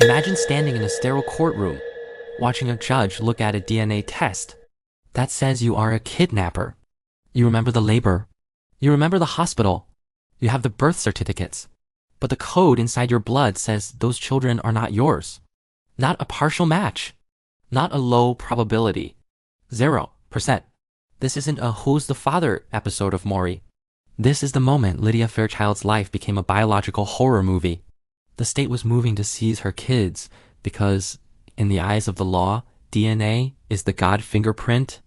Imagine standing in a sterile courtroom, watching a judge look at a DNA test that says you are a kidnapper. You remember the labor. You remember the hospital. You have the birth certificates. But the code inside your blood says those children are not yours. Not a partial match. Not a low probability. 0%. This isn't a Who's the Father episode of Maury. This is the moment Lydia Fairchild's life became a biological horror movie. The state was moving to seize her kids because, in the eyes of the law, DNA is the God fingerprint.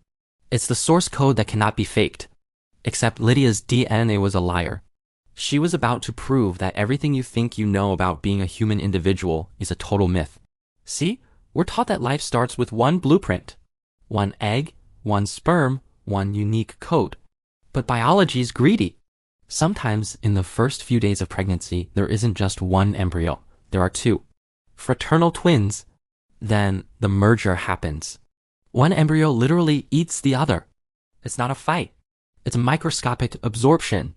It's the source code that cannot be faked. Except Lydia's DNA was a liar. She was about to prove that everything you think you know about being a human individual is a total myth. See, we're taught that life starts with one blueprint. One egg, one sperm, one unique code. But biology is greedy. Sometimes in the first few days of pregnancy, there isn't just one embryo. There are two. Fraternal twins. Then the merger happens. One embryo literally eats the other. It's not a fight. It's a microscopic absorption.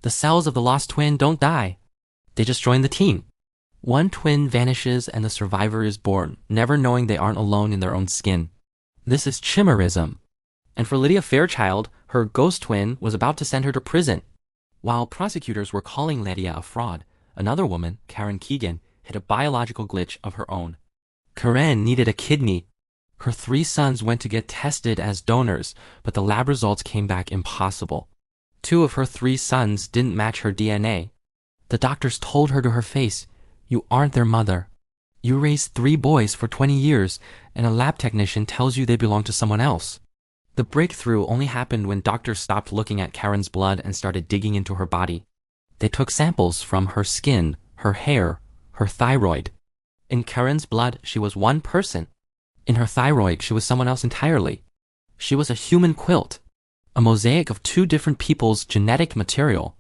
The cells of the lost twin don't die. They just join the team. One twin vanishes and the survivor is born, never knowing they aren't alone in their own skin. This is chimerism. And for Lydia Fairchild, her ghost twin was about to send her to prison. While prosecutors were calling Lydia a fraud, another woman, Karen Keegan, had a biological glitch of her own. Karen needed a kidney. Her 3 sons went to get tested as donors, but the lab results came back impossible. 2 of her 3 sons didn't match her DNA. The doctors told her to her face, "You aren't their mother. You raised 3 boys for 20 years, and a lab technician tells you they belong to someone else." The breakthrough only happened when doctors stopped looking at Karen's blood and started digging into her body. They took samples from her skin, her hair, her thyroid. In Karen's blood, she was one person. In her thyroid, she was someone else entirely. She was a human quilt, a mosaic of 2 different people's genetic material.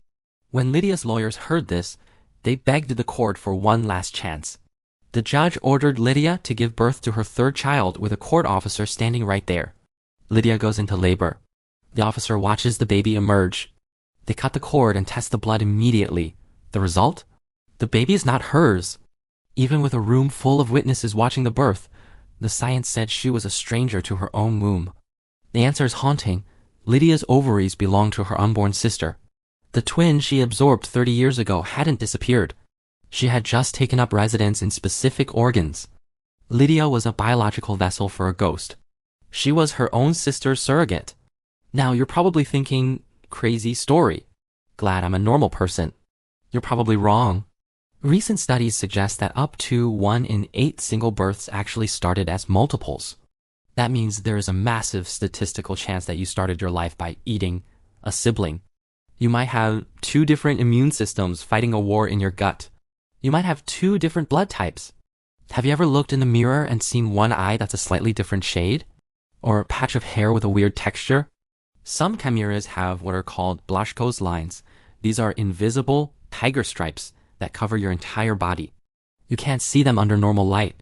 When Lydia's lawyers heard this, they begged the court for one last chance. The judge ordered Lydia to give birth to her 3rd child with a court officer standing right there. Lydia goes into labor. The officer watches the baby emerge. They cut the cord and test the blood immediately. The result? The baby is not hers. Even with a room full of witnesses watching the birth, the science said she was a stranger to her own womb. The answer is haunting. Lydia's ovaries belonged to her unborn sister. The twin she absorbed 30 years ago hadn't disappeared. She had just taken up residence in specific organs. Lydia was a biological vessel for a ghost. She was her own sister's surrogate. Now you're probably thinking, crazy story. Glad I'm a normal person. You're probably wrong. Recent studies suggest that up to 1 in 8 single births actually started as multiples. That means there is a massive statistical chance that you started your life by eating a sibling. You might have 2 different immune systems fighting a war in your gut. You might have 2 different blood types. Have you ever looked in the mirror and seen one eye that's a slightly different shade? Or a patch of hair with a weird texture? Some chimeras have what are called Blaschko's lines. These are invisible tiger stripes that cover your entire body. You can't see them under normal light.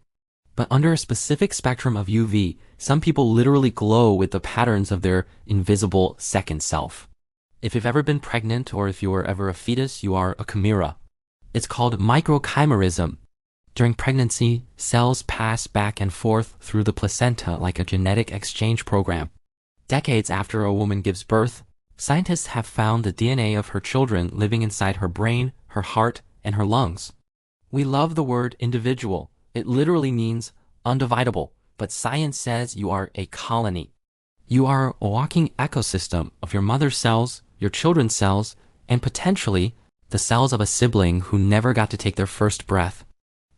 But under a specific spectrum of UV, some people literally glow with the patterns of their invisible second self. If you've ever been pregnant or if you were ever a fetus, you are a chimera. It's called microchimerism. During pregnancy, cells pass back and forth through the placenta like a genetic exchange program. Decades after a woman gives birth, scientists have found the DNA of her children living inside her brain, her heart, and her lungs. We love the word individual. It literally means undividable, but science says you are a colony. You are a walking ecosystem of your mother's cells, your children's cells, and potentially the cells of a sibling who never got to take their first breath.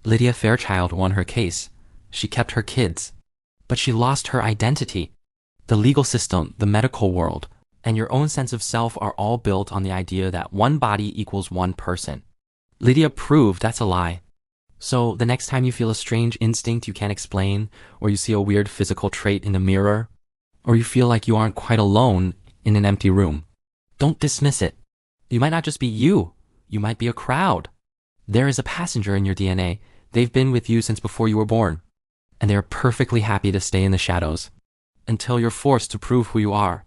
Lydia Fairchild won her case. She kept her kids. But she lost her identity. The legal system, the medical world, and your own sense of self are all built on the idea that one body equals one person. Lydia proved that's a lie. So the next time you feel a strange instinct you can't explain, or you see a weird physical trait in the mirror, or you feel like you aren't quite alone in an empty room, don't dismiss it. You might not just be you. You might be a crowd. There is a passenger in your DNA. They've been with you since before you were born, and they are perfectly happy to stay in the shadows until you're forced to prove who you are.